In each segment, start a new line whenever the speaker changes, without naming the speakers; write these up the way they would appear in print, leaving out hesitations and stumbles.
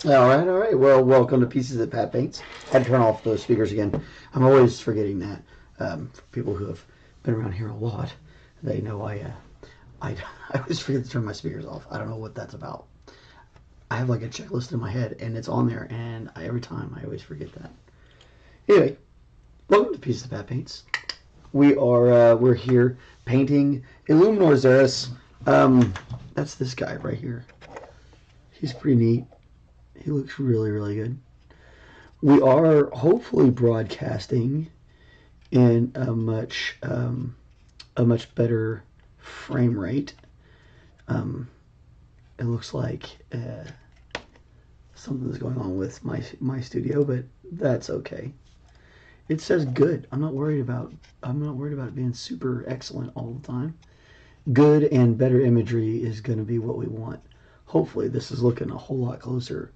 All right. Well, welcome to Pieces of Pat Paints. Had to turn off those speakers again. I'm always forgetting that. For people who have been around here a lot, they know I always forget to turn my speakers off. I don't know what that's about. I have like a checklist in my head, and it's on there, and every time I always forget that. Anyway, welcome to Pieces of Pat Paints. We're here painting Illuminor Szeras. That's this guy right here. He's pretty neat. He looks really, really good. We are hopefully broadcasting in a much better frame rate. It looks like something's going on with my studio, but that's okay. It says good. I'm not worried about it being super excellent all the time. Good and better imagery is going to be what we want. Hopefully, this is looking a whole lot closer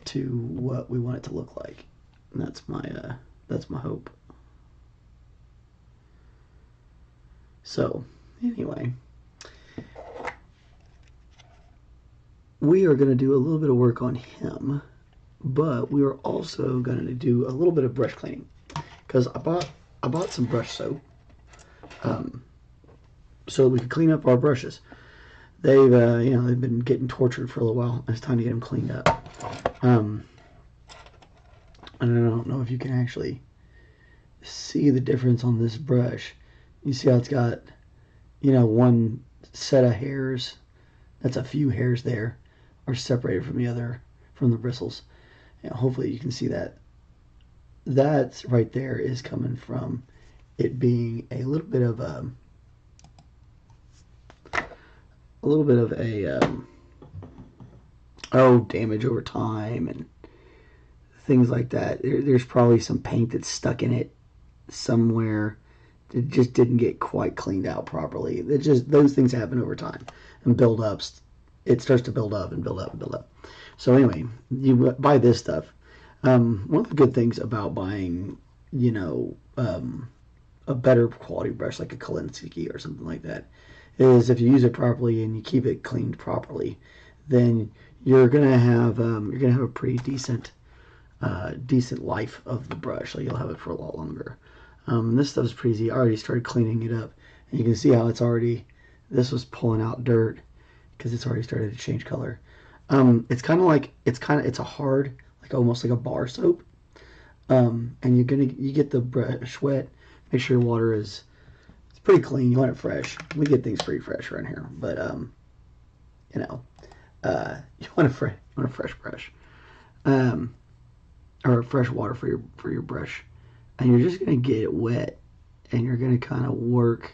to what we want it to look like. And that's my hope. So, anyway, we are going to do a little bit of work on him, but we are also going to do a little bit of brush cleaning because I bought some brush soap, so we could clean up our brushes. They've they've been getting tortured for a little while. It's time to get them cleaned up. And I don't know if you can actually see the difference on this brush. You see how it's got, one set of hairs. That's a few hairs there are separated from the bristles. And hopefully you can see that. That's right there is coming from it being a little bit of a damage over time and things like that. There's probably some paint that's stuck in it somewhere that just didn't get quite cleaned out properly. Those things happen over time and build up. It starts to build up and build up and build up. So anyway, you buy this stuff. One of the good things about buying, a better quality brush like a Kolinsky or something like that is if you use it properly and you keep it cleaned properly, then you're gonna have a pretty decent life of the brush. So you'll have it for a lot longer. This stuff's pretty easy. I already started cleaning it up, and you can see how this was pulling out dirt because it's already started to change color. It's a hard, like almost like a bar soap. And you get the brush wet. Make sure your water is pretty clean. You want it fresh. We get things pretty fresh around here, but you want a fresh brush, or fresh water for your brush, and you're just gonna get it wet, and you're gonna kind of work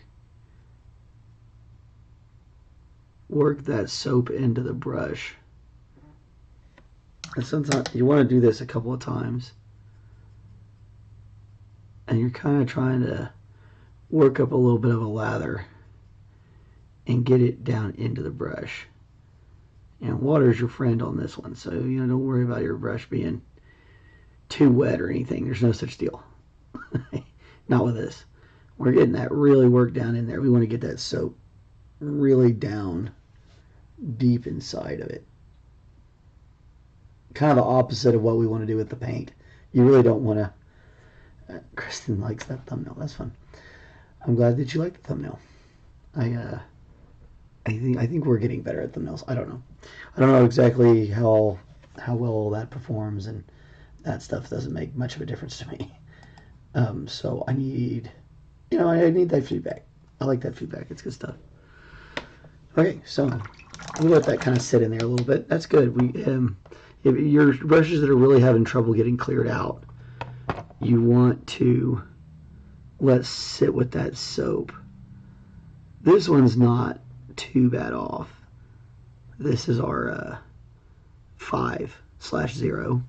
that soap into the brush. And sometimes you want to do this a couple of times, and you're kind of trying to work up a little bit of a lather and get it down into the brush. And water is your friend on this one, so don't worry about your brush being too wet or anything. There's no such deal. Not with this. We're getting that really worked down in there. We want to get that soap really down deep inside of it. Kind of the opposite of what we want to do with the paint. You really don't want to. Kristen likes that thumbnail. That's fun. I'm glad that you like the thumbnail. I think we're getting better at thumbnails. I don't know exactly how well that performs, and that stuff doesn't make much of a difference to me. So I need that feedback. I like that feedback. It's good stuff. Okay, so we'll let that kind of sit in there a little bit. That's good. If your brushes that are really having trouble getting cleared out, you want to let sit with that soap. This one's not too bad off. This is our 5/0,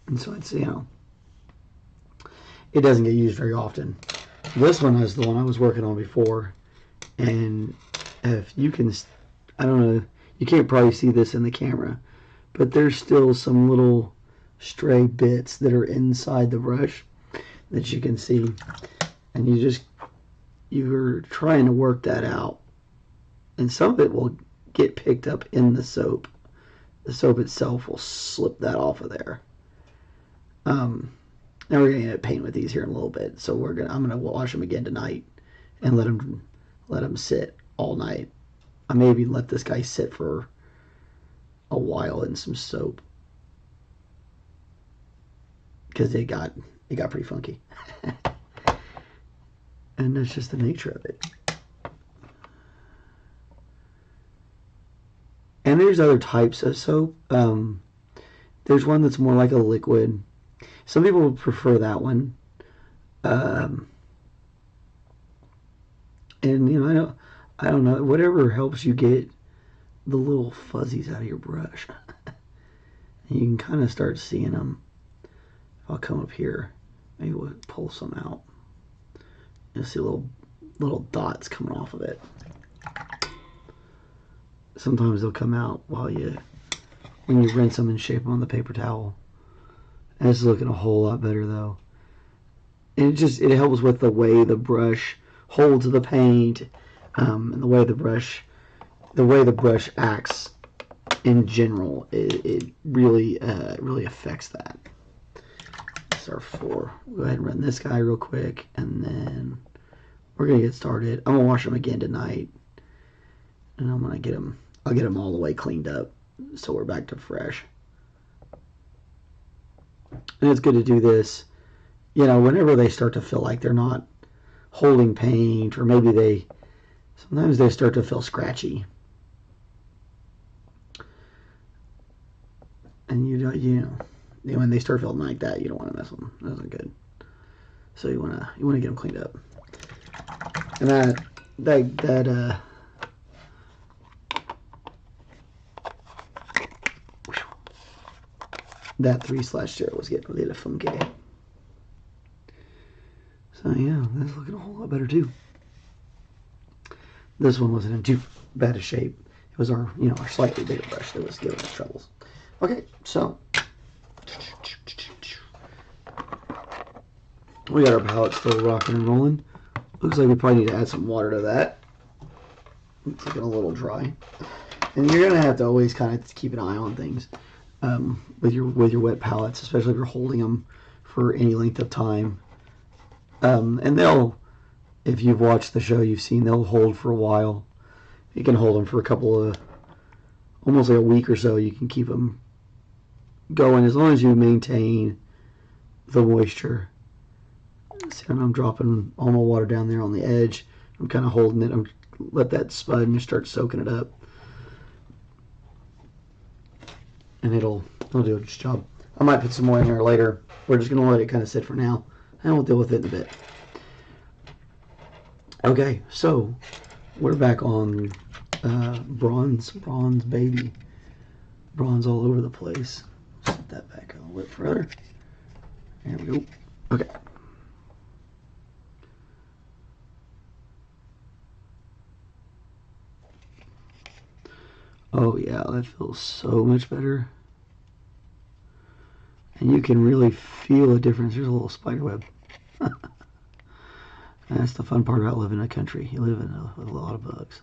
and so it's it doesn't get used very often. This one is the one I was working on before, and if you can, I don't know, you can't probably see this in the camera, but there's still some little stray bits that are inside the brush that you can see, and you're trying to work that out, and some of it will get picked up in the soap, the soap itself will slip that off of there. Now we're gonna paint with these here in a little bit. So I'm gonna wash them again tonight and let them sit all night. I maybe let this guy sit for a while in some soap because it got pretty funky. And that's just the nature of it. And there's other types of soap. There's one that's more like a liquid. Some people would prefer that one. And you know, I don't know, whatever helps you get the little fuzzies out of your brush. And you can kind of start seeing them. I'll come up here, maybe we'll pull some out. You'll see little dots coming off of it. Sometimes they'll come out when you rinse them and shape them on the paper towel. And it's looking a whole lot better though. And it helps with the way the brush holds the paint, and the way the brush acts in general. It really affects that. That's our 4. We'll go ahead and run this guy real quick, and then we're gonna get started. I'm gonna wash them again tonight, and I'll get them all the way cleaned up, so we're back to fresh. And it's good to do this, you know, whenever they start to feel like they're not holding paint, or maybe sometimes they start to feel scratchy. And you know, when they start feeling like that, you don't want to mess with them. That isn't good. So you want to get them cleaned up. And that 3/0 was getting really funky. So yeah, that's looking a whole lot better too. This one wasn't in too bad a shape. It was our slightly bigger brush that was giving us troubles. Okay, so we got our palette still rocking and rolling. Looks like we probably need to add some water to that. It's looking a little dry. And you're gonna have to always kind of keep an eye on things with your wet palettes, especially if you're holding them for any length of time. And if you've watched the show, you've seen they'll hold for a while. You can hold them for a couple of, almost like a week or so. You can keep them going as long as you maintain the moisture. See, I'm dropping all my water down there on the edge. I'm kind of holding it. Let that sponge start soaking it up, and it'll do its job. I might put some more in there later. We're just gonna let it kind of sit for now, and we'll deal with it in a bit. Okay, so we're back on bronze baby. Bronze all over the place. Set that back a little bit further. There we go. Okay. Oh yeah, that feels so much better. And you can really feel a difference. There's a little spider web. That's the fun part about living in a country. You live with a lot of bugs.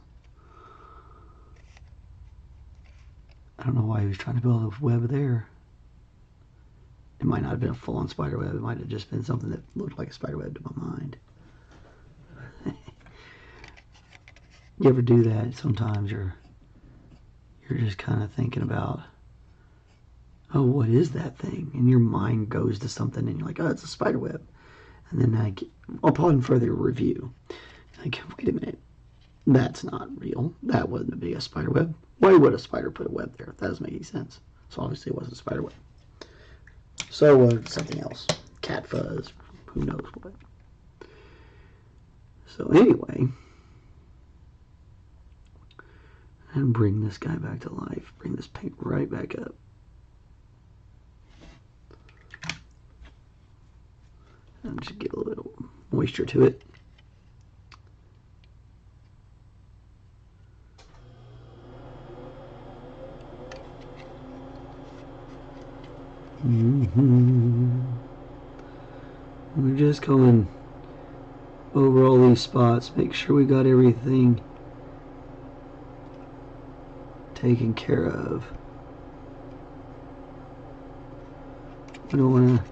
I don't know why he was trying to build a web there. It might not have been a full-on spider web. It might have just been something that looked like a spider web to my mind. You ever do that? Sometimes you're just kind of thinking about, oh, what is that thing? And your mind goes to something, and you're like, oh, it's a spider web. And then upon further review, like, wait a minute, that's not real. That wasn't a big spider web. Why would a spider put a web there? That doesn't make any sense. So obviously it wasn't a spider web. So something else, cat fuzz, who knows what. So anyway, and bring this guy back to life. Bring this paint right back up. And just get a little moisture to it. We're just going over all these spots, make sure we got everything taken care of. We don't want to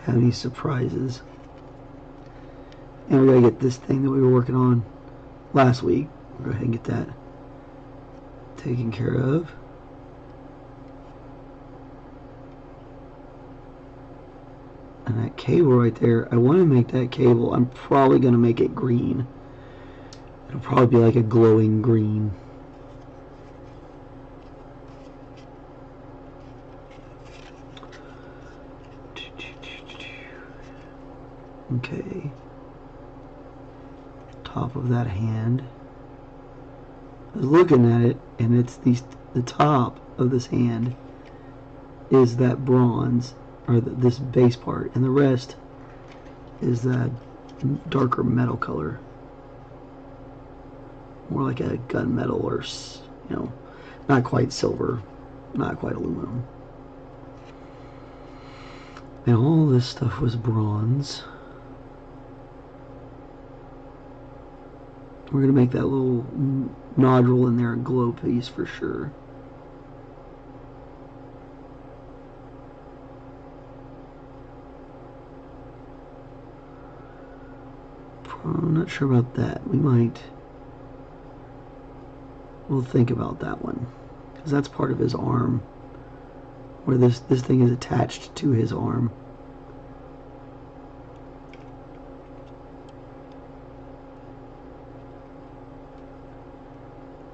have any surprises. And we gotta get this thing that we were working on last week. We'll go ahead and get that taken care of. And that cable right there, I want to make that cable, I'm probably going to make it green. It'll probably be like a glowing green. Okay. Top of that hand. I was looking at it, and it's the top of this hand is that bronze, or this base part, and the rest is that darker metal color, more like a gunmetal, or not quite silver, not quite aluminum. And all this stuff was bronze. We're gonna make that little nodule in there a glow piece for sure. I'm not sure about that. We'll think about that one, because that's part of his arm, where this thing is attached to his arm.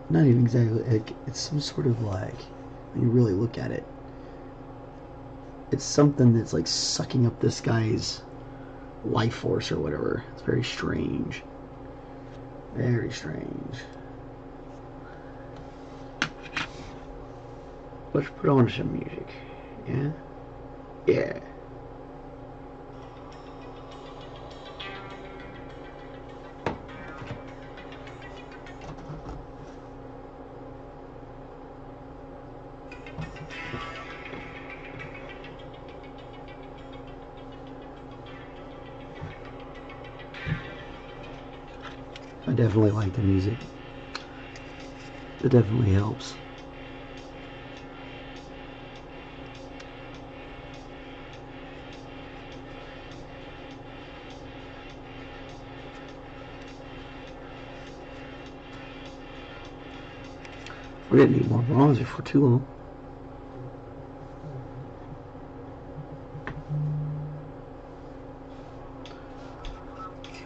Not even exactly, it's some sort of like, when you really look at it, it's something that's like sucking up this guy's life force or whatever. It's very strange. Very strange. Let's put on some music. Yeah? Yeah. I definitely like the music. It definitely helps. We're gonna need more bronzer for too long.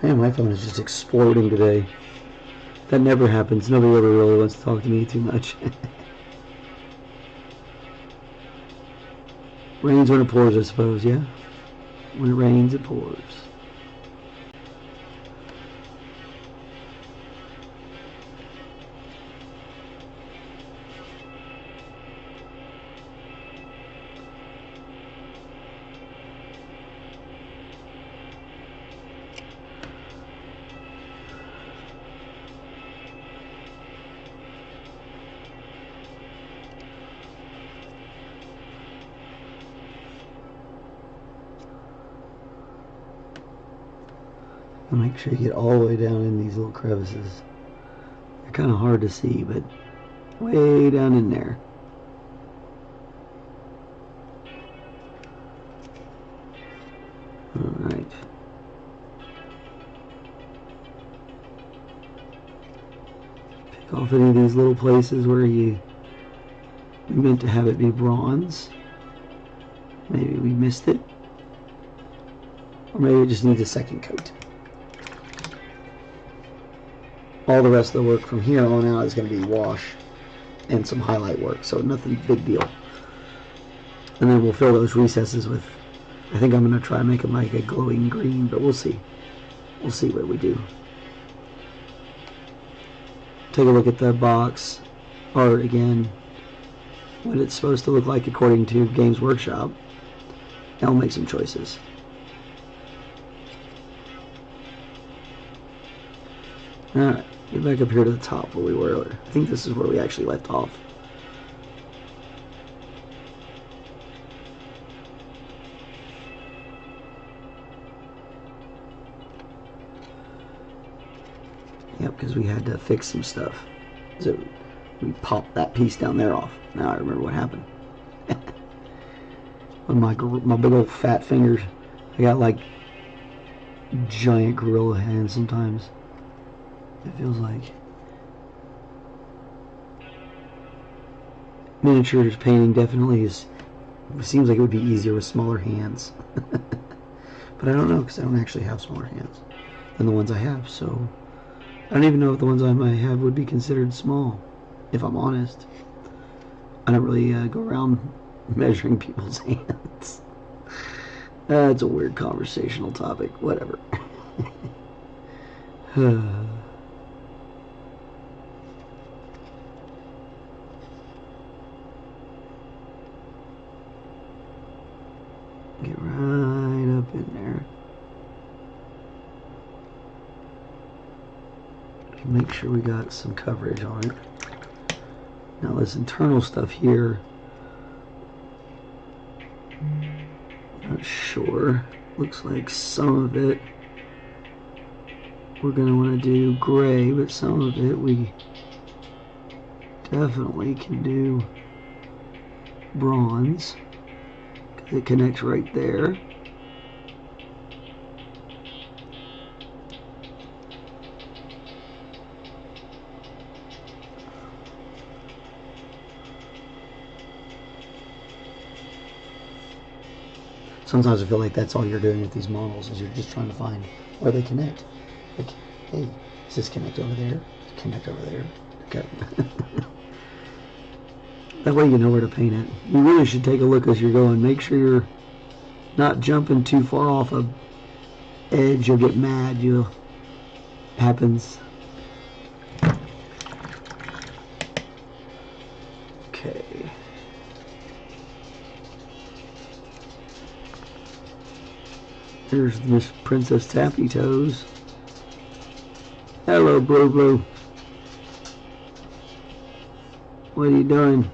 Man, my phone is just exploding today. That never happens. Nobody ever really wants to talk to me too much. Rains when it pours, I suppose, yeah? When it rains, it pours. Make sure you get all the way down in these little crevices. They're kind of hard to see, but way down in there. Alright. Pick off any of these little places where you meant to have it be bronze. Maybe we missed it. Or maybe it just needs a second coat. All the rest of the work from here on out is going to be wash and some highlight work, so nothing big deal. And then we'll fill those recesses with, I think I'm going to try and make them like a glowing green, but we'll see. We'll see what we do. Take a look at the box art again, what it's supposed to look like according to Games Workshop, and I'll make some choices. Alright. Get back up here to the top where we were earlier. I think this is where we actually left off. Yep, because we had to fix some stuff. So we popped that piece down there off. Now I remember what happened. with my big old fat fingers. I got like giant gorilla hands sometimes. It feels like. Miniatures painting definitely is. It seems like it would be easier with smaller hands. But I don't know, because I don't actually have smaller hands than the ones I have, so I don't even know if the ones I might have would be considered small, if I'm honest. I don't really go around measuring people's hands. It's a weird conversational topic, whatever. Get right up in there. Make sure we got some coverage on it. Now this internal stuff here, not sure. Looks like some of it we're going to want to do gray, but some of it we definitely can do bronze. It connects right there. Sometimes I feel like that's all you're doing with these models, is you're just trying to find where they connect. Like, hey, does this connect over there? Does it connect over there? Okay. That way you know where to paint it. You really should take a look as you're going. Make sure you're not jumping too far off a edge. You'll get mad. Happens. Okay. There's Miss Princess Tappy Toes. Hello, Bro Bro. What are you doing?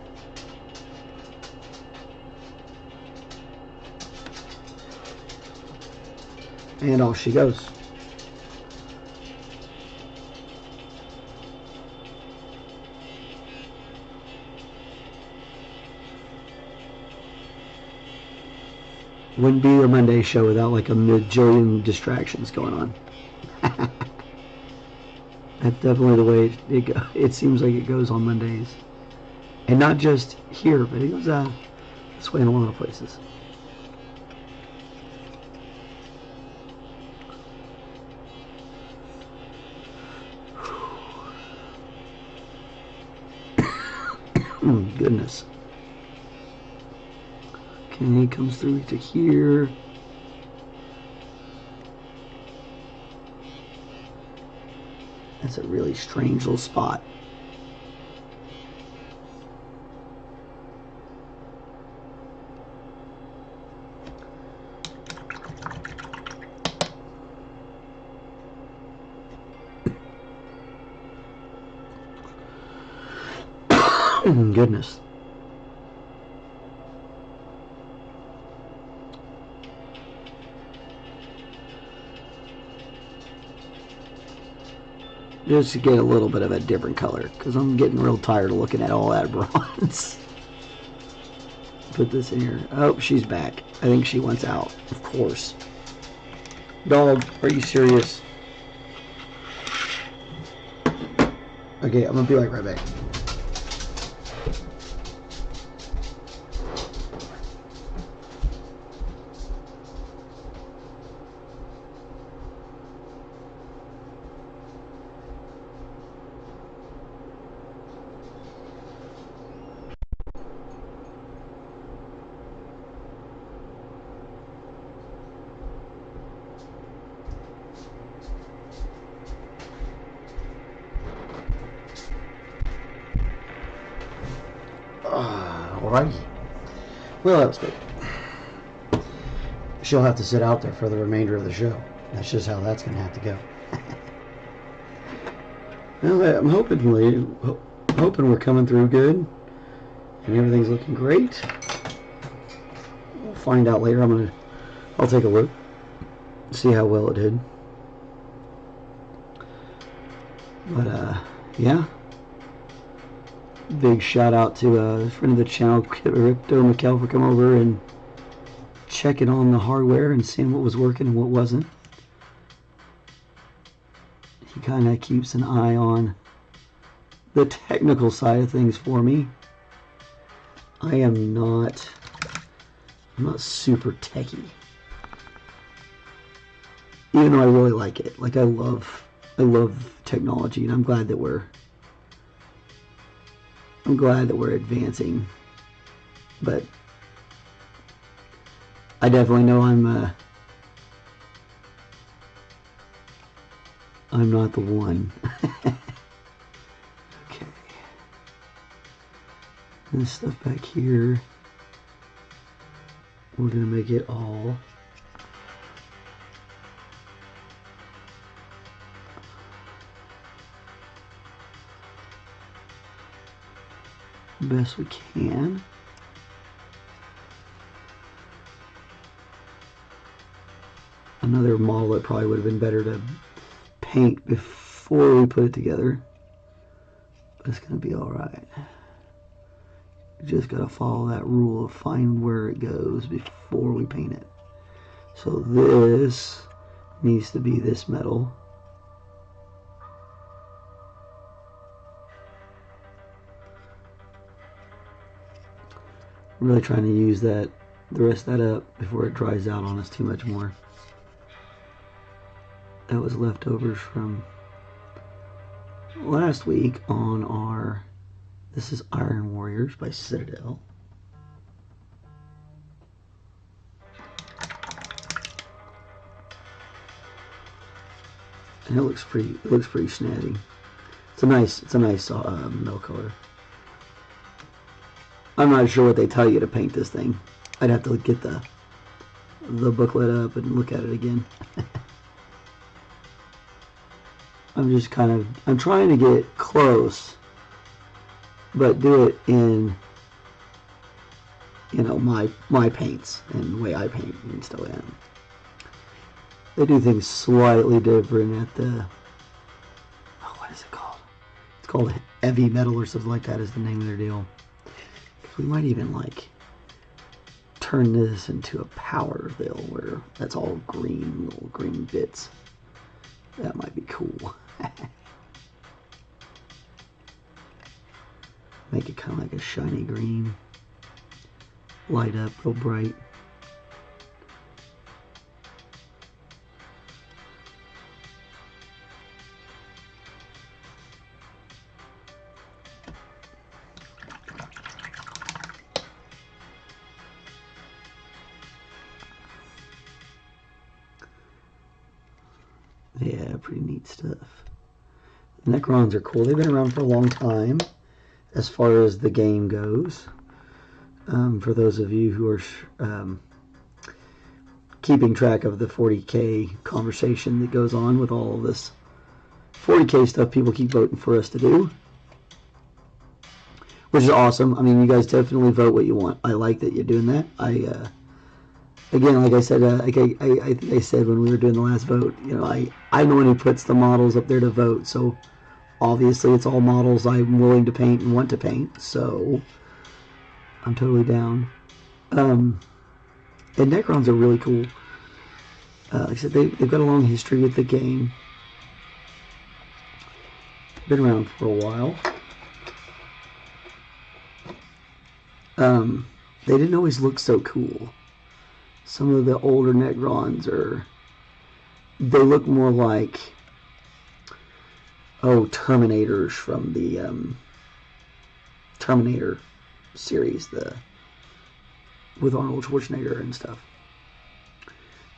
And off she goes. Wouldn't be a Monday show without like a bajillion distractions going on. That's definitely the way it seems like it goes on Mondays. And not just here, but it goes this way in a lot of places. Goodness. Okay, he comes through to here. That's a really strange little spot. Goodness. Just to get a little bit of a different color, because I'm getting real tired of looking at all that bronze. Put this in here. Oh, she's back. I think she wants out. Of course. Dog, are you serious? Okay, I'm gonna be like right back. Alrighty. Well, that was good. She'll have to sit out there for the remainder of the show. That's just how that's going to have to go. Well, I'm hoping we're coming through good, and everything's looking great. We'll find out later. I'll take a look, see how well it did. But yeah. Big shout out to a friend of the channel, Crypto McKell, for coming over and checking on the hardware and seeing what was working and what wasn't. He kind of keeps an eye on the technical side of things for me. I'm not super techie, even though I really like it. Like I love technology, and I'm glad that we're advancing. But I definitely know I'm not the one. Okay. This stuff back here, we're gonna make it all best we can. Another model that probably would have been better to paint before we put it together. But it's going to be alright. You just got to follow that rule of find where it goes before we paint it. So this needs to be this metal. I'm really trying to use the rest of that up before it dries out on us too much more. That was leftovers from last week on our, this is Iron Warriors by Citadel. And it looks pretty snazzy. It's a nice metal color. I'm not sure what they tell you to paint this thing. I'd have to get the booklet up and look at it again. I'm trying to get close, but do it in, you know, my paints and the way I paint and stuff like that. They do things slightly different at the, oh, what is it called? It's called heavy metal or something like that is the name of their deal. We might even like turn this into a powder bill where that's all green, little green bits. That might be cool. Make it kind of like a shiny green. Light up real bright. Yeah, pretty neat stuff. The Necrons are cool. They've been around for a long time as far as the game goes. For those of you who are keeping track of the 40K conversation that goes on with all of this 40K stuff people keep voting for us to do, which is awesome. I mean, you guys definitely vote what you want. I like that you're doing that. Again, like I said, I think I said when we were doing the last vote, you know, I'm the one who puts the models up there to vote, so obviously it's all models I'm willing to paint and want to paint, so I'm totally down. And Necrons are really cool. Like I said, they've got a long history with the game. Been around for a while. They didn't always look so cool. Some of the older Necrons they look more like, Terminators from the Terminator series, with Arnold Schwarzenegger and stuff.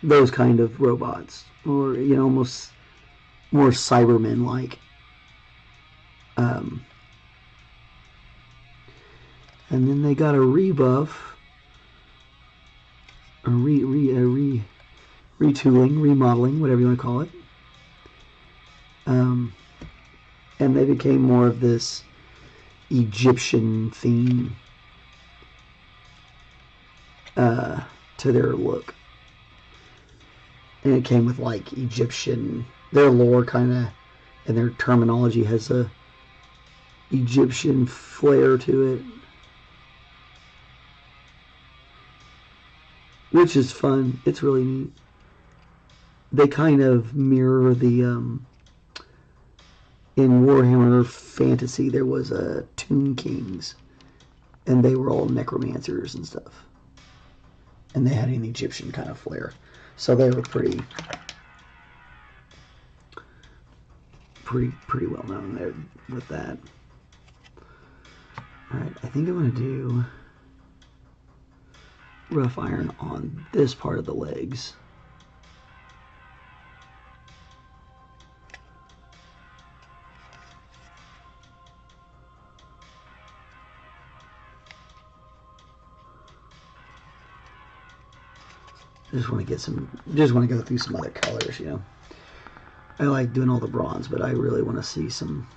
Those kind of robots, or you know, almost more Cybermen-like. And then they got a rebuff. A retooling, remodeling, whatever you want to call it. And they became more of this Egyptian theme to their look. And it came with like Egyptian, their lore kind of, and their terminology has a Egyptian flair to it. which is fun. It's really neat. They kind of mirror the in Warhammer Fantasy there was a Tomb Kings, and they were all necromancers and stuff, and they had an Egyptian kind of flair, so they were pretty well known there with that. All right, I think I'm going to do rough iron on this part of the legs. Just want to go through some other colors, you know. I like doing all the bronze, but I really want to see some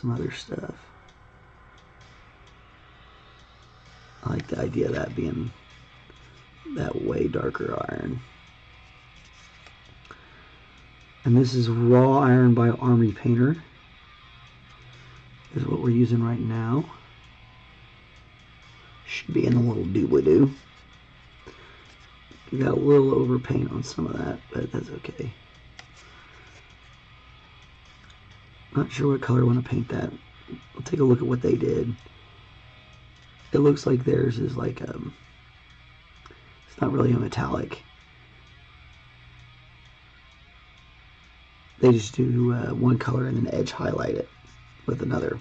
other stuff. I like the idea of that being that way darker iron. And this is raw iron by Army Painter. Is what we're using right now. Should be in a little doobly-doo. You got a little overpaint on some of that, but that's okay. Not sure what color I want to paint that. I'll take a look at what they did. It looks like theirs is like it's not really a metallic. They just do one color and then edge highlight it with another.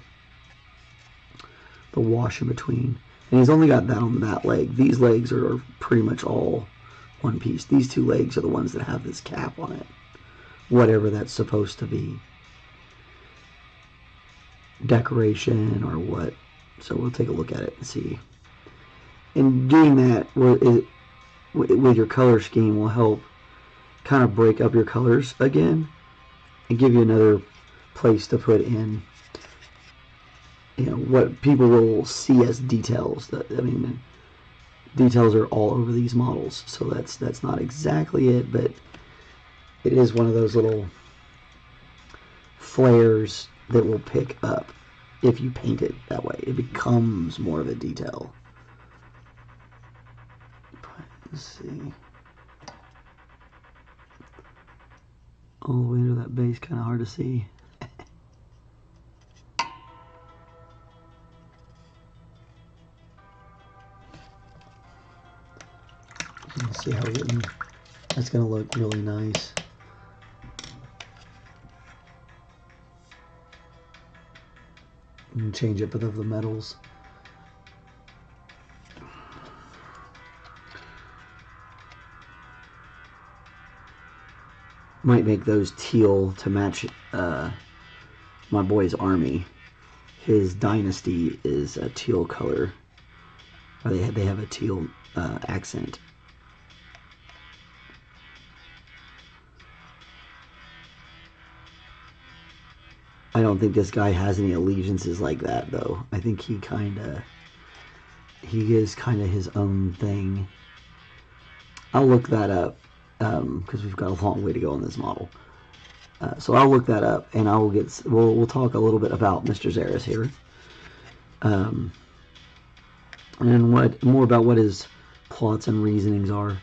The wash in between. And he's only got that on that leg. These legs are pretty much all one piece. These two legs are the ones that have this cap on it. Whatever that's supposed to be. Decoration or what. So we'll take a look at it and see. And doing that with your color scheme will help kind of break up your colors again and give you another place to put in, you know, what people will see as details. I mean, details are all over these models, so that's not exactly it, but it is one of those little flares that will pick up if you paint it that way. It becomes more of a detail. Let's see. All the way to that base, kind of hard to see. Let's see how we're getting. That's going to look really nice. And change up of the metals. Might make those teal to match my boy's army. His dynasty is a teal color. Or they have a teal accent. I don't think this guy has any allegiances like that, though. I think he is kind of his own thing. I'll look that up because we've got a long way to go on this model. So I'll look that up, and we'll talk a little bit about Mr. Szeras here, and more about what his plots and reasonings are.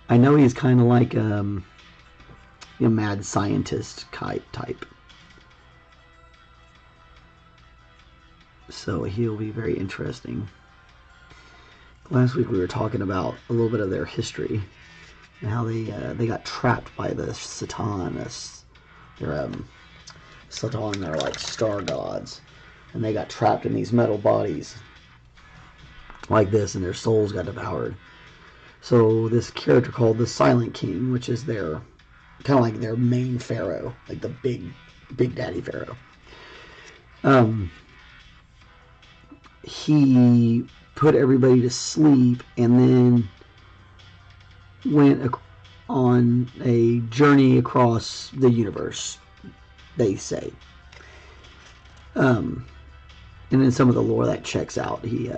I know he's kind of like a mad scientist type. So he'll be very interesting. Last week we were talking about a little bit of their history and how they got trapped by the Satan. Satan are like star gods, and they got trapped in these metal bodies like this, and their souls got devoured. So this character called the Silent King, which is their kind of like their main pharaoh, like the big daddy pharaoh. He put everybody to sleep and then went on a journey across the universe, they say. And then some of the lore that checks out. He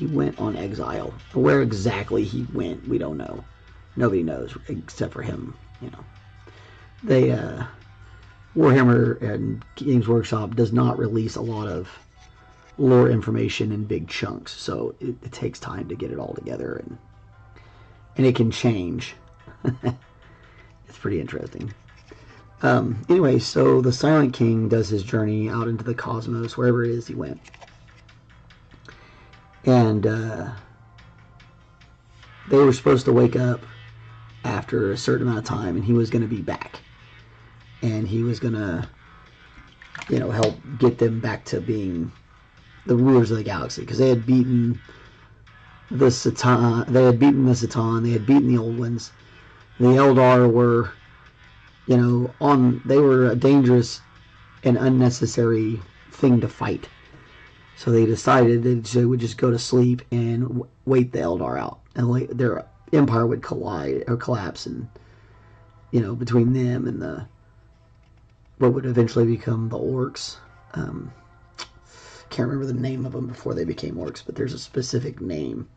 went on exile. Where exactly he went, we don't know. Nobody knows except for him, you know. They Warhammer and Games Workshop does not release a lot of lore information in big chunks, so it takes time to get it all together, and it can change. It's pretty interesting. Anyway, so the Silent King does his journey out into the cosmos, wherever it is he went. And they were supposed to wake up after a certain amount of time, and he was going to be back. And he was going to, help get them back to being the rulers of the galaxy. Because they had beaten the Satan, they had beaten the Old Ones. The Eldar were, they were a dangerous and unnecessary thing to fight. So they decided that they would just go to sleep and wait the Eldar out, and their empire would collapse, and between them and what would eventually become the Orcs. Can't remember the name of them before they became Orcs, but there's a specific name,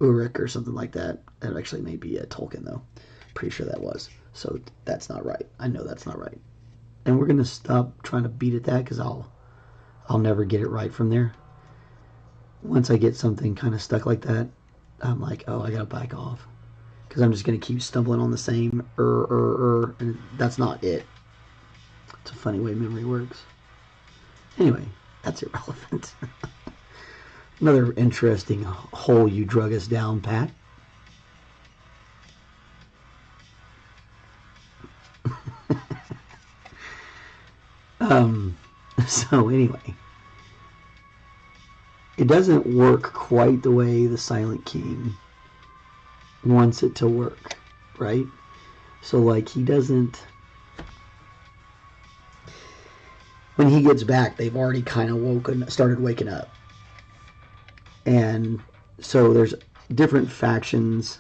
Uruk or something like that. That actually may be a Tolkien though. Pretty sure that was. So that's not right. I know that's not right. And we're gonna stop trying to beat at that because I'll never get it right from there. Once I get something kind of stuck like that, I'm like, oh, I gotta back off. Because I'm just gonna keep stumbling on the same and that's not it. It's a funny way memory works. Anyway, that's irrelevant. Another interesting hole you drug us down, Pat. So anyway, it doesn't work quite the way the Silent King wants it to work, right? So like he doesn't, when he gets back, they've already kind of started waking up. And so there's different factions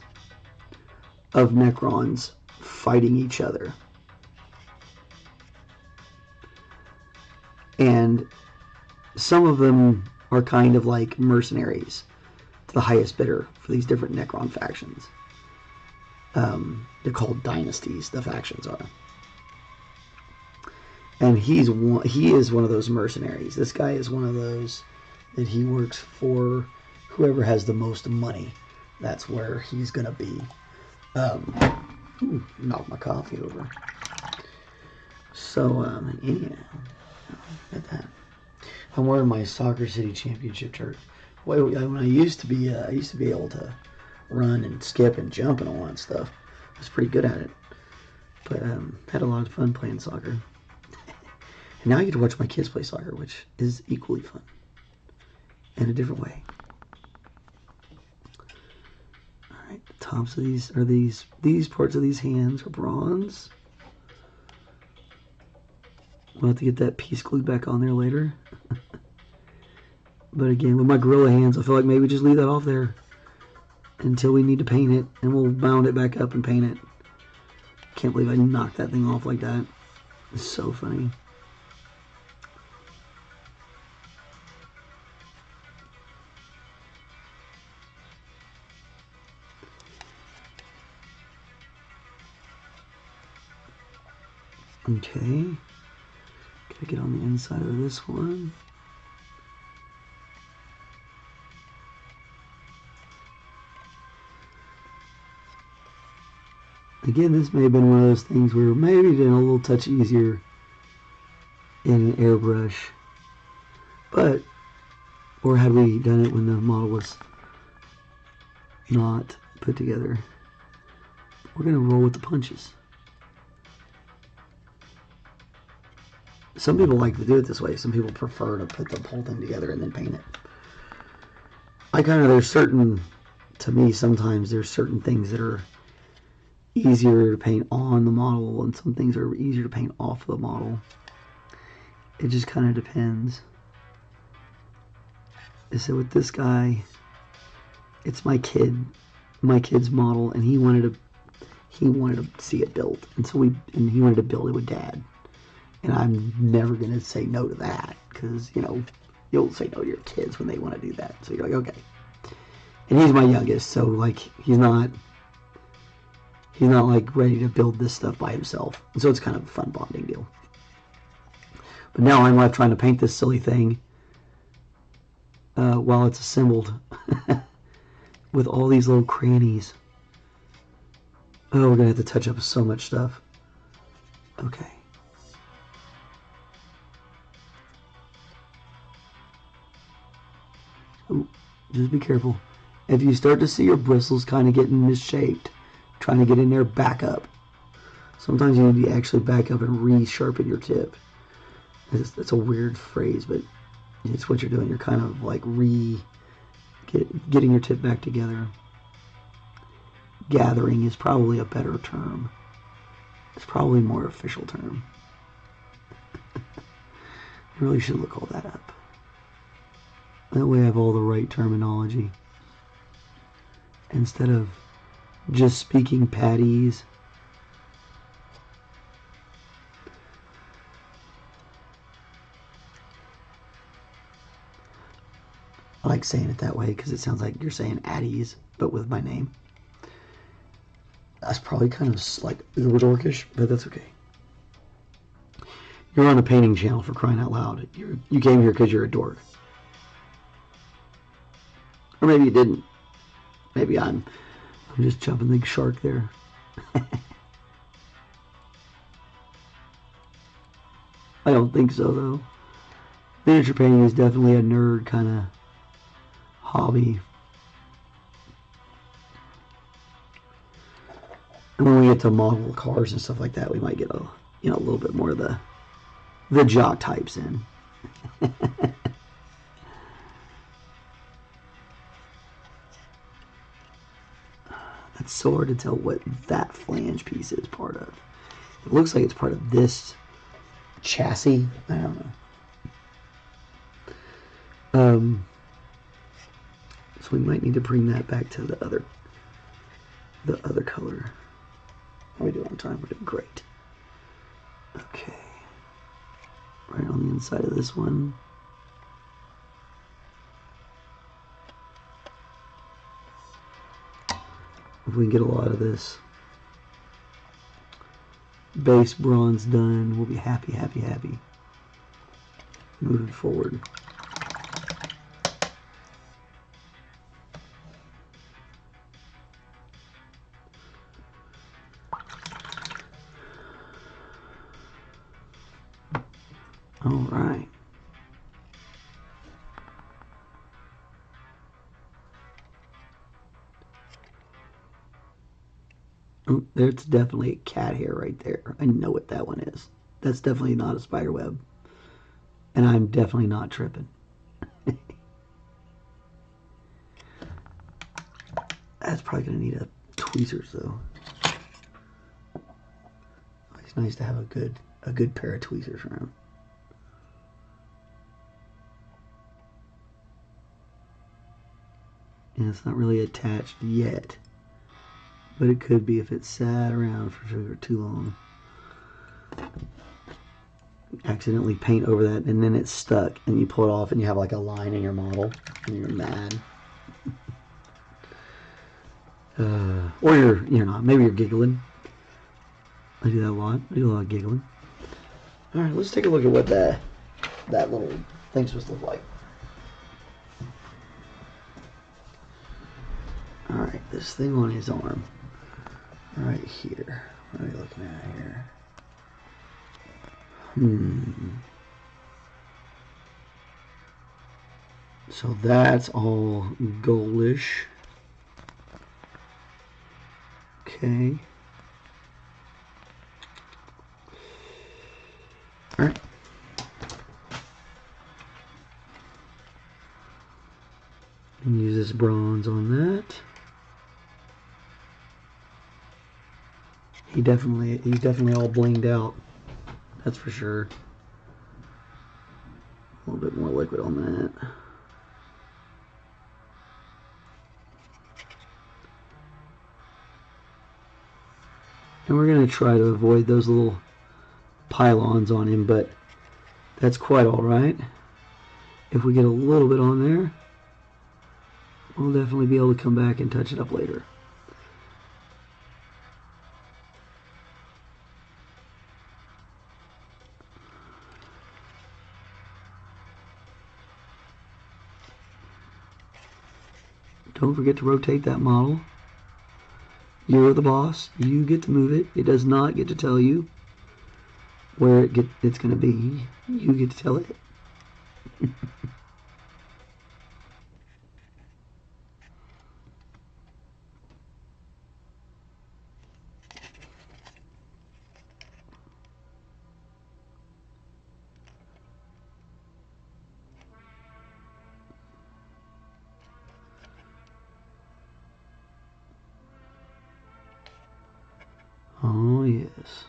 of Necrons fighting each other. And some of them are kind of like mercenaries to the highest bidder for these different Necron factions. They're called dynasties, the factions are. And he is one of those mercenaries. This guy is one of those that he works for whoever has the most money. That's where he's going to be. Knocked my coffee over. So, yeah. At that. I'm wearing my Soccer City Championship shirt. When I used to be able to run and skip and jump and all that stuff. I was pretty good at it. But had a lot of fun playing soccer. And now I get to watch my kids play soccer, which is equally fun. In a different way. Alright, the tops of these parts of these hands are bronze. We'll have to get that piece glued back on there later. But again, with my gorilla hands, I feel like maybe just leave that off there until we need to paint it, and we'll bound it back up and paint it. Can't believe I knocked that thing off like that. It's so funny. Okay. Gotta get on the inside of this one. Again, this may have been one of those things where maybe did a little touch easier in an airbrush. But, or had we done it when the model was not put together. We're going to roll with the punches. Some people like to do it this way. Some people prefer to put the whole thing together and then paint it. To me, sometimes there's certain things that are easier to paint on the model, and some things are easier to paint off the model. It just kind of depends. So with this guy, it's my kid's model, and he wanted to see it built, and he wanted to build it with Dad. And I'm never going to say no to that, because, you'll say no to your kids when they want to do that. So you're like, okay. And he's my youngest, so, like, he's not like, ready to build this stuff by himself. And so it's kind of a fun bonding deal. But now I'm left trying to paint this silly thing while it's assembled with all these little crannies. Oh, we're gonna have to touch up so much stuff. Okay. Ooh, just be careful. If you start to see your bristles kind of getting misshaped, trying to get in there, back up. Sometimes you need to actually back up and re-sharpen your tip. That's a weird phrase, but it's what you're doing. You're kind of like getting your tip back together. Gathering is probably a better term. It's probably a more official term. I really should look all that up. That way I have all the right terminology. Instead of just speaking patties. I like saying it that way because it sounds like you're saying Addies, but with my name. That's probably kind of like uber dorkish, but that's okay. You're on a painting channel, for crying out loud. You came here because you're a dork. Or maybe you didn't. Maybe I'm just jumping the shark there. I don't think so, though. Miniature painting is definitely a nerd kind of hobby. And when we get to model cars and stuff like that, we might get a little bit more of the jock types in. It's so hard to tell what that flange piece is part of. It looks like it's part of this chassis. I don't know. So we might need to bring that back to the other color. How are we doing on time? We're doing great. Okay. Right on the inside of this one. If we can get a lot of this base bronze done, we'll be happy, happy, happy. Moving forward. All right. Oh, there's definitely a cat hair right there. I know what that one is. That's definitely not a spider web. And I'm definitely not tripping. That's probably going to need a tweezers, though. It's nice to have a good pair of tweezers around. And it's not really attached yet. But it could be if it sat around for too long. Accidentally paint over that and then it's stuck and you pull it off and you have like a line in your model and you're mad. Or you're not. Maybe you're giggling. I do that a lot. I do a lot of giggling. Alright, let's take a look at what that little thing's supposed to look like. Alright, this thing on his arm. Right here. What are we looking at here? So that's all goldish. Okay. Alright. And use this bronze on that. He's definitely all blinged out. That's for sure. A little bit more liquid on that. And we're going to try to avoid those little pylons on him, but that's quite alright. If we get a little bit on there, we'll definitely be able to come back and touch it up later. Don't forget to rotate that model. You're the boss. You get to move it. It does not get to tell you where it's going to be. You get to tell it. Oh, yes.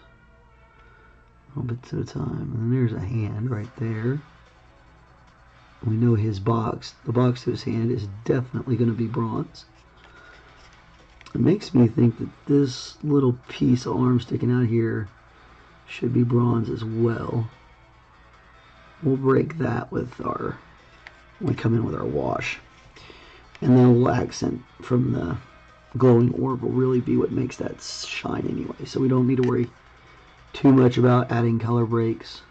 Little bits at a time. And then there's a hand right there. We know his box. The box to his hand is definitely going to be bronze. It makes me think that this little piece of arm sticking out here should be bronze as well. We'll break that with our, when we come in with our wash. And then a little accent from the glowing orb will really be what makes that shine anyway. So we don't need to worry too much about adding color breaks.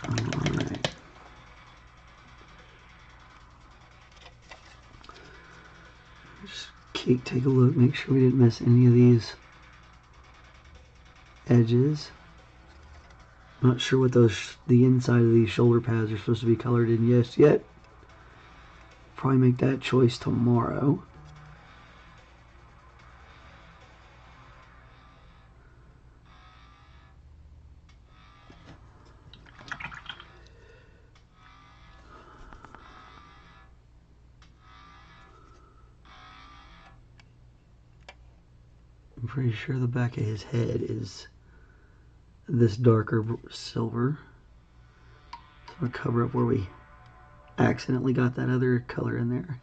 Alright. Just take a look, make sure we didn't miss any of these edges. Not sure what the inside of these shoulder pads are supposed to be colored in yet. Probably make that choice tomorrow. I'm pretty sure the back of his head is this darker silver. So I'm going to cover up where we accidentally got that other color in there.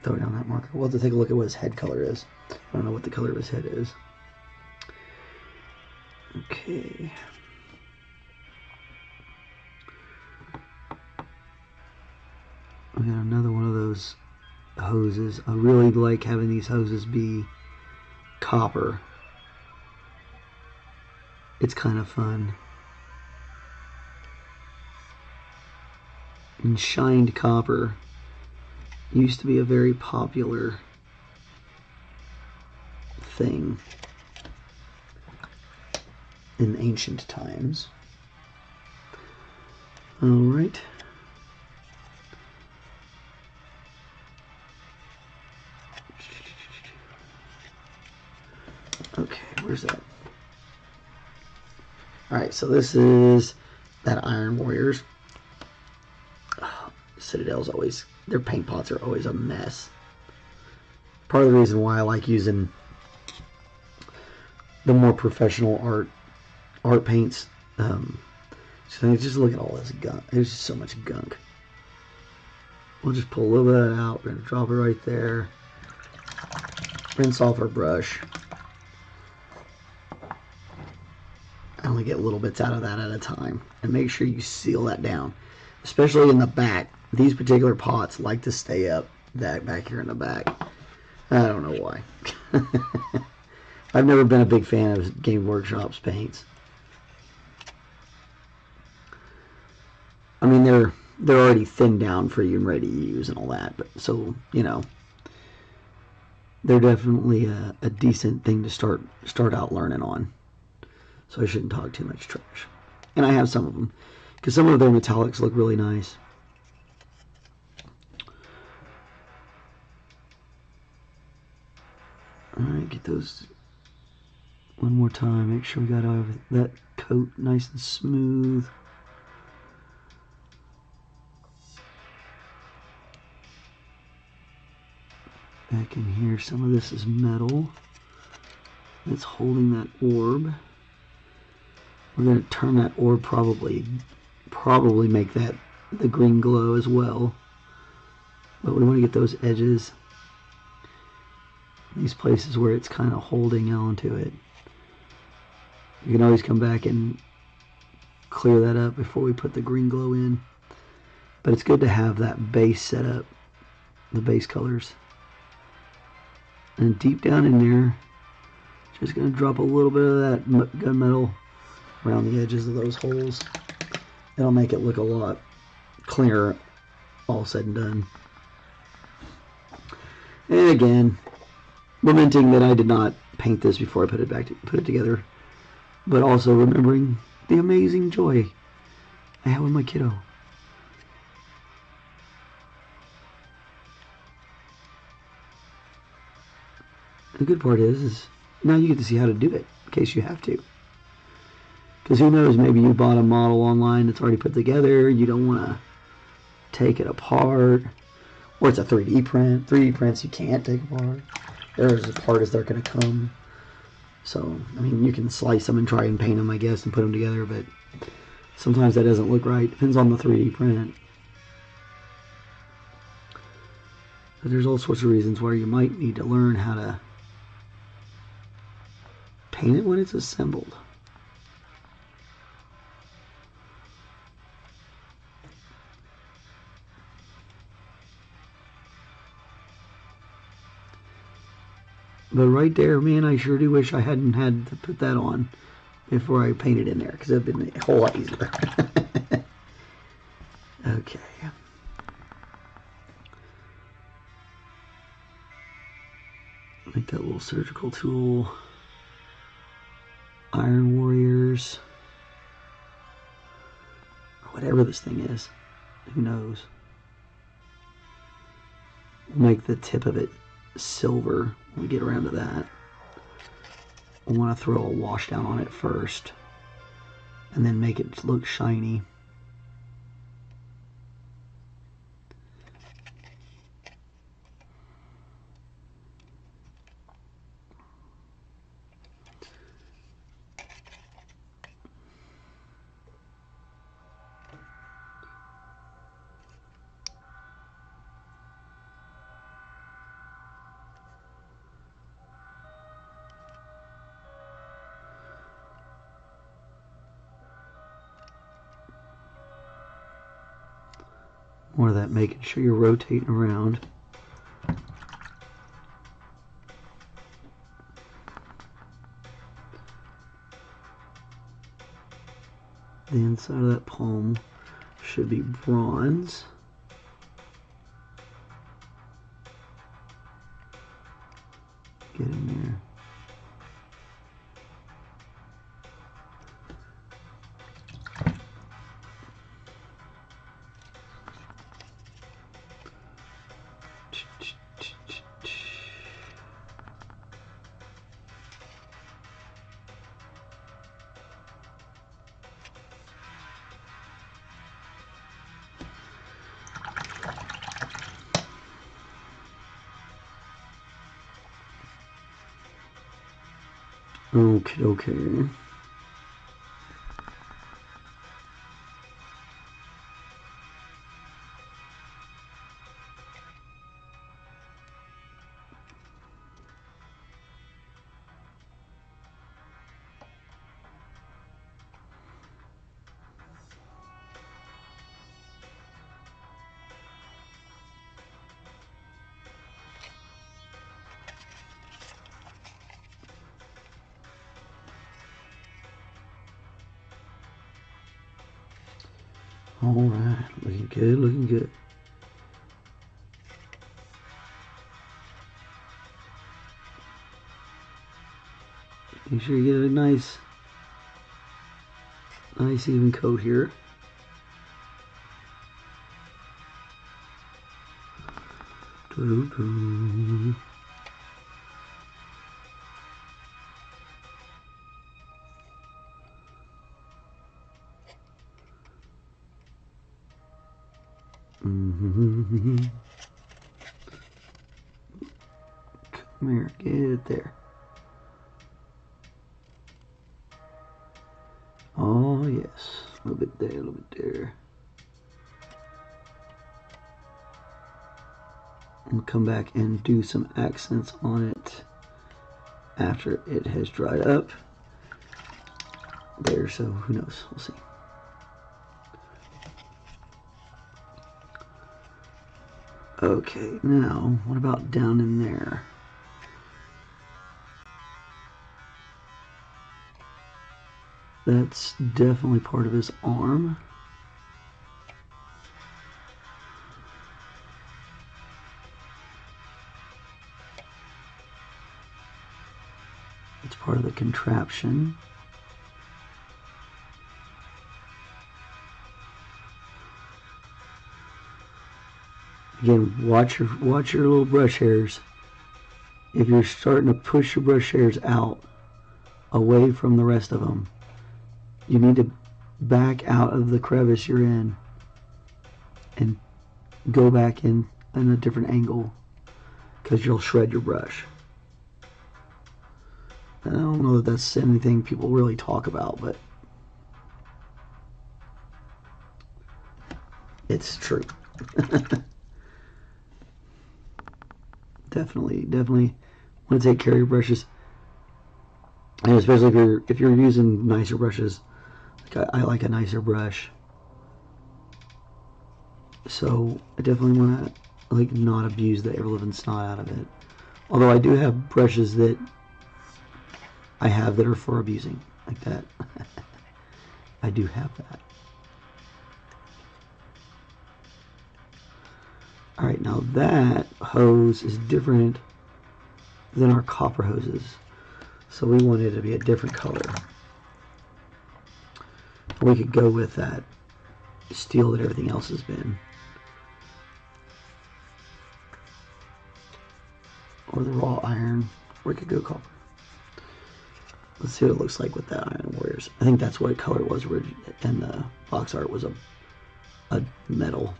Throw down that marker. We'll have to take a look at what his head color is. I don't know what the color of his head is. Okay. We got another one of those hoses. I really like having these hoses be copper. It's kind of fun. And shined copper used to be a very popular thing in ancient times. All right. Okay, where's that? Alright, so this is that Iron Warriors. Oh, Citadel's always, their paint pots are always a mess. Part of the reason why I like using the more professional art paints. So just look at all this gunk. There's just so much gunk. We'll just pull a little bit of that out. We're going to drop it right there. Rinse off our brush. I only get little bits out of that at a time. And make sure you seal that down. Especially in the back. These particular pots like to stay up back here in the back. I don't know why. I've never been a big fan of Game Workshop's paints. I mean, they're already thinned down for you and ready to use and all that. But so, you know, they're definitely a decent thing to start out learning on. So I shouldn't talk too much trash. And I have some of them, because some of their metallics look really nice. Alright, get those one more time. Make sure we got that coat nice and smooth. Back in here, some of this is metal that's holding that orb. We're going to turn that orb, probably make that the green glow as well. But we want to get those edges, these places where it's kind of holding on to it. You can always come back and clear that up before we put the green glow in. But it's good to have that base set up, the base colors. And deep down in there, just going to drop a little bit of that gunmetal around the edges of those holes. It'll make it look a lot cleaner, all said and done. And again, lamenting that I did not paint this before I put it together, but also remembering the amazing joy I had with my kiddo. The good part is now you get to see how to do it in case you have to. Because who knows, maybe you bought a model online that's already put together, you don't want to take it apart, or it's a 3D print. 3D prints you can't take apart. They're as apart as they're going to come. So, I mean, you can slice them and try and paint them, I guess, and put them together, but sometimes that doesn't look right. Depends on the 3D print. But there's all sorts of reasons why you might need to learn how to paint it when it's assembled. But right there, man, I sure do wish I hadn't had to put that on before I painted in there, because it would have been a whole lot easier. Okay. Make that little surgical tool. Iron Warriors. Whatever this thing is. Who knows? We'll make the tip of it silver when we get around to that. We want to throw a wash down on it first and then make it look shiny. More of that, making sure you're rotating around. The inside of that palm should be bronze. Get in there. Okay. Alright, looking good, looking good. Make sure you get a nice even coat here. Doo-doo. Come here, get it there. Oh yes, a little bit there, a little bit there. We'll come back and do some accents on it after it has dried up. There, so who knows, we'll see. Okay, now, what about down in there? That's definitely part of his arm. It's part of the contraption. Again, watch your little brush hairs. If you're starting to push your brush hairs out away from the rest of them, you need to back out of the crevice you're in and go back in a different angle, because you'll shred your brush. And I don't know that that's anything people really talk about, but it's true. Definitely want to take care of your brushes, and especially if you're using nicer brushes. Like I like a nicer brush, so I definitely want to like not abuse the ever-living snot out of it. Although I do have brushes that I have that are for abusing, like that. I do have that. Alright, now that hose is different than our copper hoses, so we want it to be a different color. We could go with that steel that everything else has been, or the raw iron, or we could go copper. Let's see what it looks like with that Iron Warriors. I think that's what color it was originally, and the box art was a metal.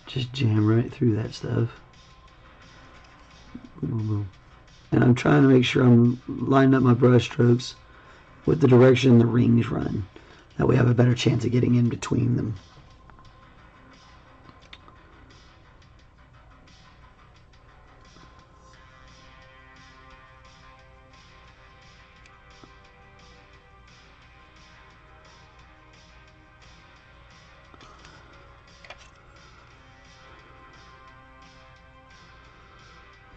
Just jam right through that stuff. Boom, boom, boom. And I'm trying to make sure I'm lining up my brush strokes with the direction the rings run. That way I have a better chance of getting in between them.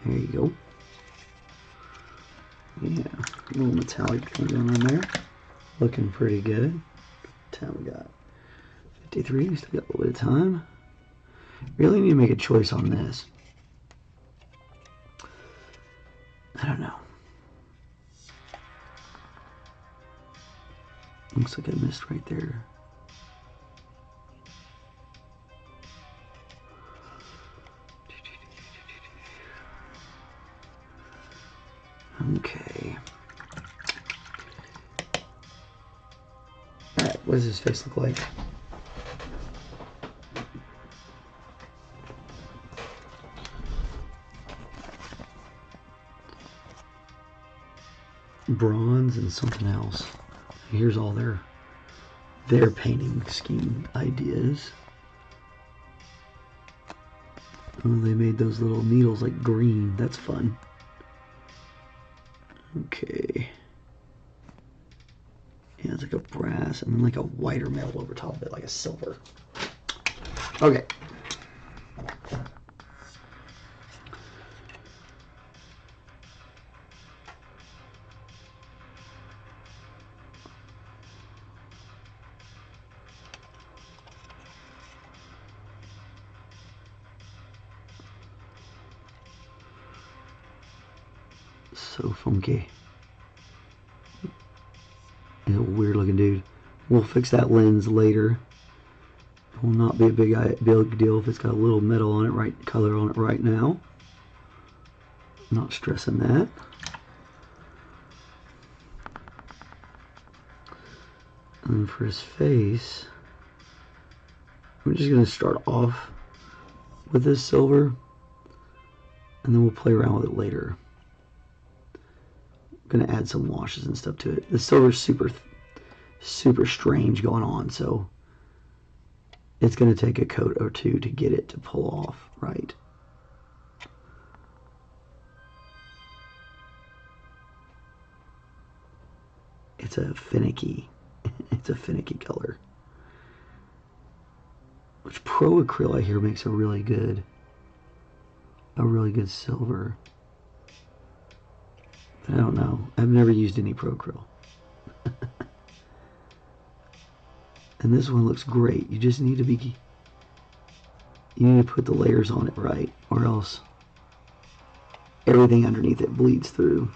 There you go. Yeah, a little metallic going on there. Looking pretty good. Time we got 53, still got a little bit of time. Really need to make a choice on this. I don't know. Looks like I missed right there. Okay. Alright, what does his face look like? Bronze and something else. Here's all their painting scheme ideas. Oh, they made those little needles like green. That's fun. Okay. Yeah, it's like a brass and then like a whiter metal over top of it, like a silver. Okay. So funky. He's a weird looking dude. We'll fix that lens later. It will not be a big deal if it's got a little metal on it, right color on it right now. Not stressing that. And for his face, I'm just going to start off with this silver, and then we'll play around with it later. I'm going to add some washes and stuff to it. The silver's super strange going on, so it's going to take a coat or two to get it to pull off right. it's a finicky, it's a finicky color. Which Pro Acryl I hear makes a really good silver. But I don't know. I've never used any Pro Acryl. And this one looks great. You just need to put the layers on it right, or else everything underneath it bleeds through.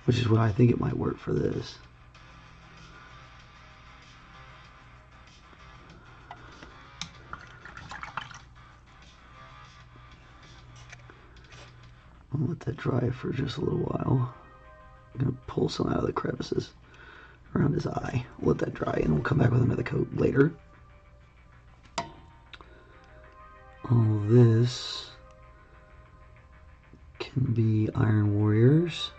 Which is why I think it might work for this. I'll let that dry for just a little while. I'm going to pull some out of the crevices around his eye. We'll let that dry and we'll come back with another coat later. All this can be Iron Warriors.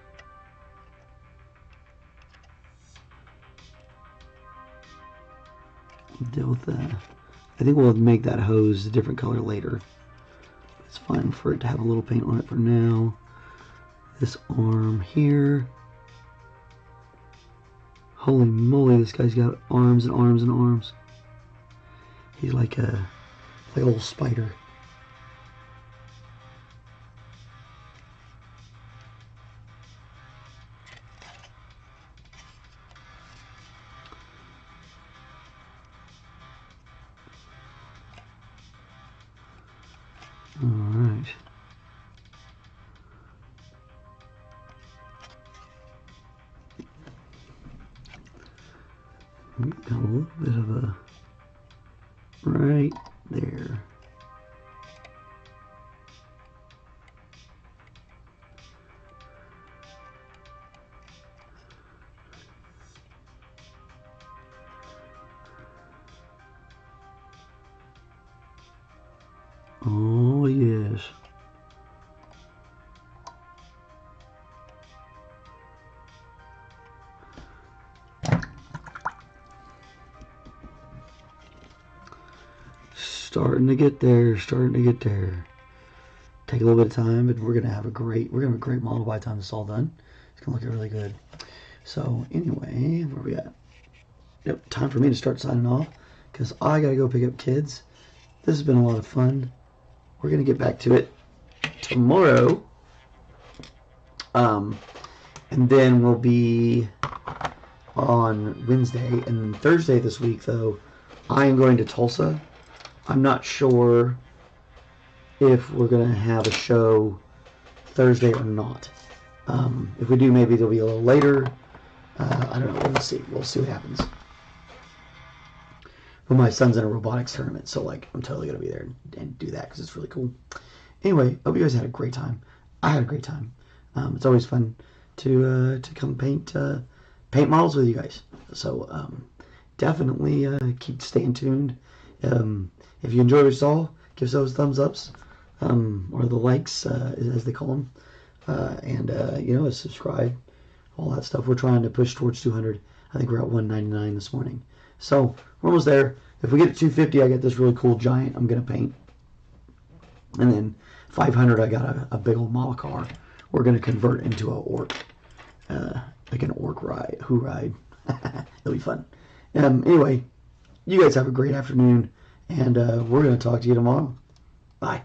Deal with that. I think we'll make that hose a different color later. It's fine for it to have a little paint on it for now. This arm here. Holy moly, this guy's got arms and arms and arms. He's like a little spider. All right. Got a little bit of a right there. Oh, yes. Starting to get there, starting to get there. Take a little bit of time, but we're gonna have a great model by the time it's all done. It's gonna look really good. So anyway, where we at? Yep, time for me to start signing off because I gotta go pick up kids. This has been a lot of fun. We're gonna get back to it tomorrow. And then we'll be on Wednesday and Thursday this week though. I am going to Tulsa. I'm not sure if we're going to have a show Thursday or not. If we do, maybe it'll be a little later. I don't know. We'll see. We'll see what happens. But my son's in a robotics tournament, so like I'm totally going to be there and do that because it's really cool. Anyway, hope you guys had a great time. I had a great time. It's always fun to come paint models with you guys. So definitely keep staying tuned. If you enjoyed what you saw, give those thumbs ups, or the likes, as they call them, and subscribe, all that stuff. We're trying to push towards 200. I think we're at 199 this morning, so we're almost there. If we get to 250, I get this really cool giant I'm gonna paint, and then 500, I got a big old model car. We're gonna convert into a orc, like an orc ride, who ride. It'll be fun. Anyway, you guys have a great afternoon. And we're going to talk to you tomorrow. Bye.